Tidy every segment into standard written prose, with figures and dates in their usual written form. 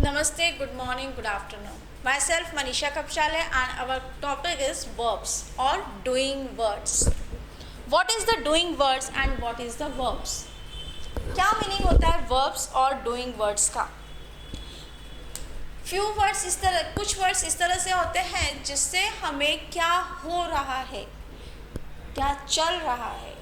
Namaste, good morning, good afternoon. Myself Manisha Kapchale and our topic is verbs or doing words. What is the doing words and what is the verbs? क्या meaning होता है verbs और doing words का? कुछ words इस तरह से होते हैं जिससे हमें क्या हो रहा है, क्या चल रहा है,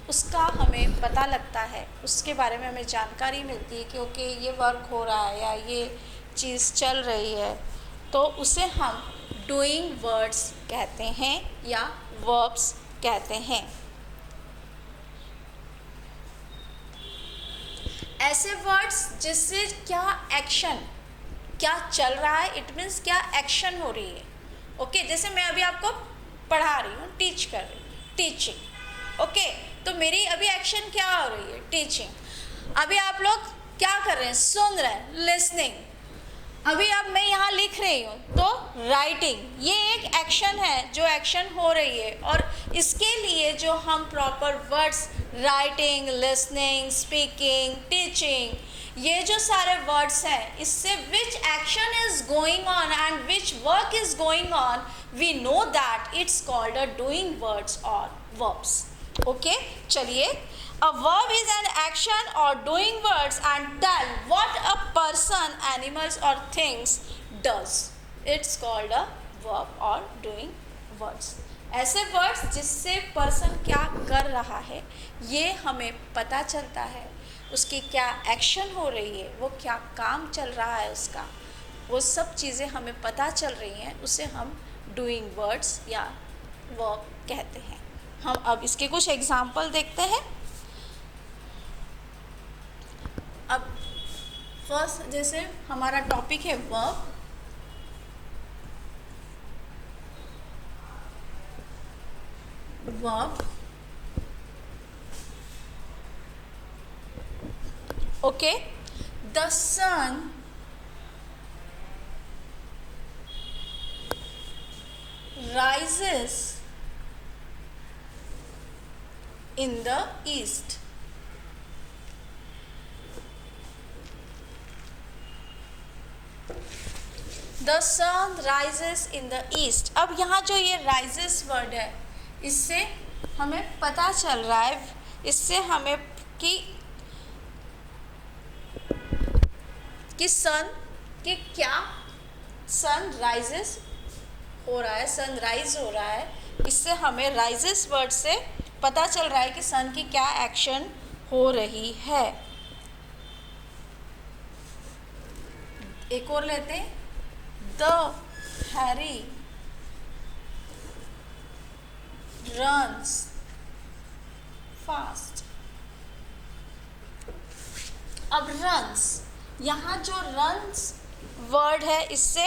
उसका हमें पता लगता है, उसके बारे में हमें जानकारी मिलती है कि ओके ये वर्क हो रहा है या ये चीज़ चल रही है, तो उसे हम डूइंग वर्ड्स कहते हैं या वर्ब्स कहते हैं। ऐसे वर्ड्स जिससे क्या एक्शन, क्या चल रहा है, इट मीन्स क्या एक्शन हो रही है। ओके जैसे मैं अभी आपको पढ़ा रही हूँ, टीच कर रही हूँ, टीचिंग। ओके तो मेरी अभी एक्शन क्या हो रही है, टीचिंग। अभी आप लोग क्या कर रहे हैं, सुन रहे हैं, लिसनिंग। अभी अब मैं यहाँ लिख रही हूँ तो राइटिंग, ये एक एक्शन है जो एक्शन हो रही है। और इसके लिए जो हम proper words writing, listening, speaking, teaching, ये जो सारे वर्ड्स हैं, इससे which action is going on and which work is going on, we know that it's called a doing words और वर्ब्स। ओके चलिए, a verb is an action or doing words and tell what a person, animals or things does. It's called a verb or doing words. ऐसे words जिससे person क्या कर रहा है ये हमें पता चलता है, उसकी क्या एक्शन हो रही है, वो क्या काम चल रहा है उसका, वो सब चीज़ें हमें पता चल रही हैं, उसे हम डूइंग वर्ड्स या वर्ब कहते हैं। हम अब इसके कुछ एग्जाम्पल देखते हैं। अब फर्स्ट जैसे हमारा टॉपिक है verb. Verb okay, the sun rises in the east. The sun rises in the east. अब यहाँ जो ये rises वर्ड है, इससे हमें पता चल रहा है, इससे हमें कि सन कि क्या सन राइजेस हो रहा है, सन राइज हो रहा है। इससे हमें राइजेस वर्ड से पता चल रहा है कि सन की क्या एक्शन हो रही है। एक और लेते हैं, द हैरी रन्स फास्ट। अब रन्स, यहाँ जो रन्स वर्ड है इससे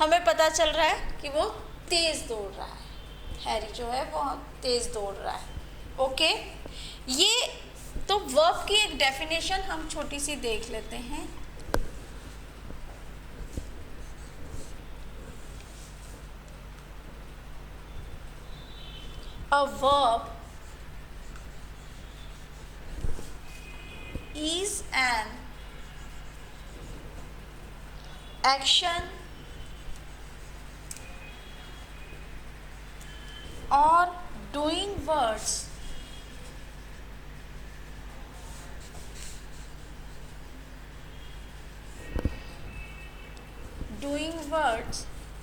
हमें पता चल रहा है कि वो तेज़ दौड़ रहा है। हैरी जो है वो तेज़ दौड़ रहा है। ओके ये तो वर्ब की एक डेफिनेशन हम छोटी सी देख लेते हैं। A verb is an action or doing words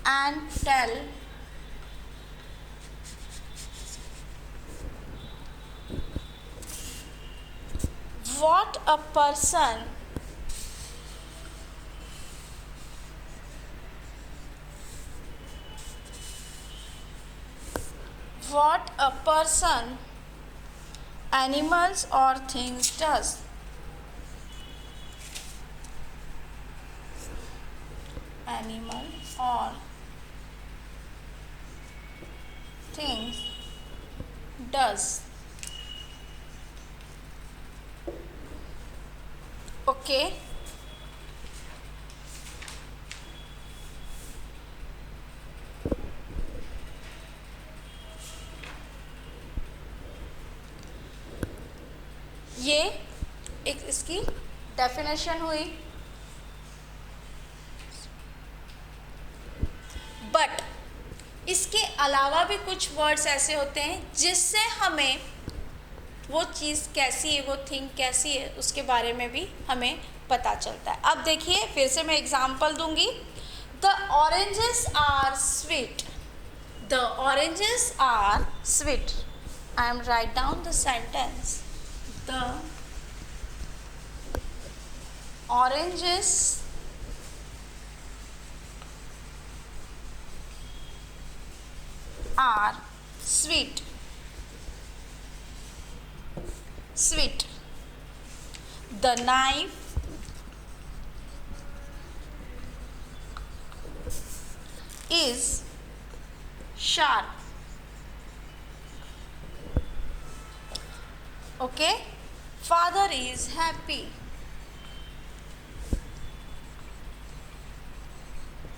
and tell what a person animals or things does. Animal or things does. Okay ये एक इसकी डेफिनेशन हुई। अलावा भी कुछ वर्ड्स ऐसे होते हैं जिससे हमें वो चीज़ कैसी है, वो थिंग कैसी है, उसके बारे में भी हमें पता चलता है। अब देखिए फिर से मैं एग्जांपल दूंगी। The oranges are sweet, the oranges are sweet. I am write down the sentence, the oranges are sweet, sweet. The knife is sharp. Okay, father is happy,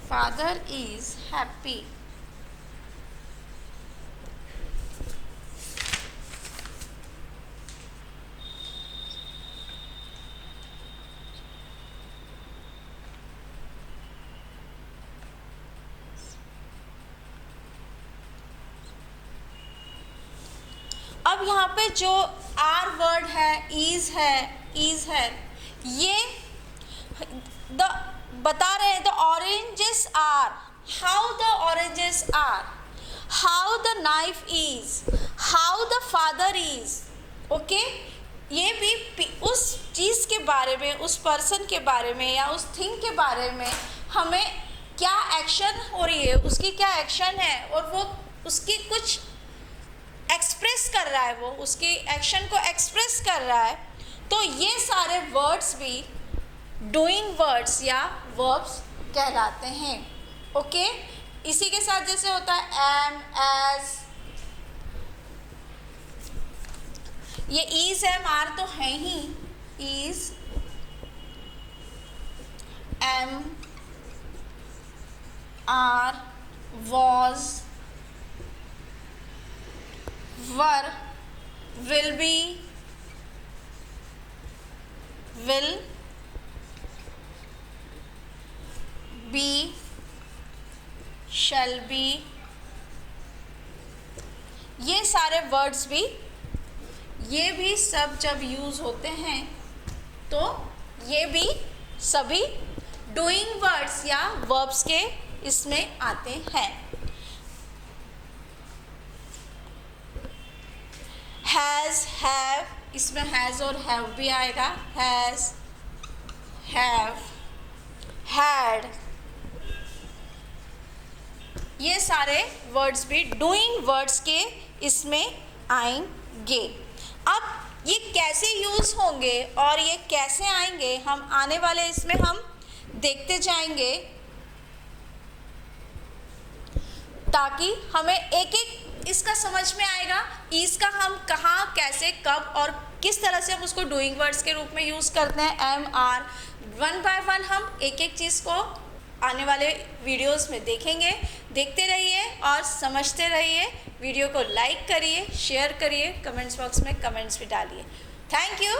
father is happy. अब यहाँ पे जो are word है, is है, ये the बता रहे हैं the oranges are, how the oranges are, how the knife is, how the father is. Okay, ये भी उस चीज़ के बारे में, उस पर्सन के बारे में या उस थिंग के बारे में हमें क्या एक्शन हो रही है, उसकी क्या एक्शन है और वो उसकी कुछ एक्सप्रेस कर रहा है, वो उसकी एक्शन को एक्सप्रेस कर रहा है। तो ये सारे वर्ड्स भी डूइंग वर्ड्स या वर्ब्स कहलाते हैं। ओके, इसी के साथ जैसे होता है एम, एज, ये इज एम आर तो है ही, is am are, was, were, will be, will be, shall be, ये सारे वर्ड्स भी, ये भी सब जब यूज़ होते हैं तो ये भी सभी डूइंग वर्ड्स या वर्ब्स के इसमें आते हैं। हैज़, हैव, इसमें हैज़ और हैव भी आएगा, हैज़, हैव, हैड, ये सारे वर्ड्स भी डूइंग वर्ड्स के इसमें आएंगे। अब ये कैसे यूज़ होंगे और ये कैसे आएंगे, हम आने वाले इसमें हम देखते जाएंगे, ताकि हमें एक एक इसका समझ में आएगा। इसका हम कहाँ, कैसे, कब और किस तरह से हम उसको डूइंग वर्ड्स के रूप में यूज़ करते हैं, am, are. One by one हम एक एक चीज़ को आने वाले वीडियोस में देखेंगे। देखते रहिए और समझते रहिए। वीडियो को लाइक करिए, शेयर करिए, कमेंट्स बॉक्स में कमेंट्स भी डालिए। Thank you.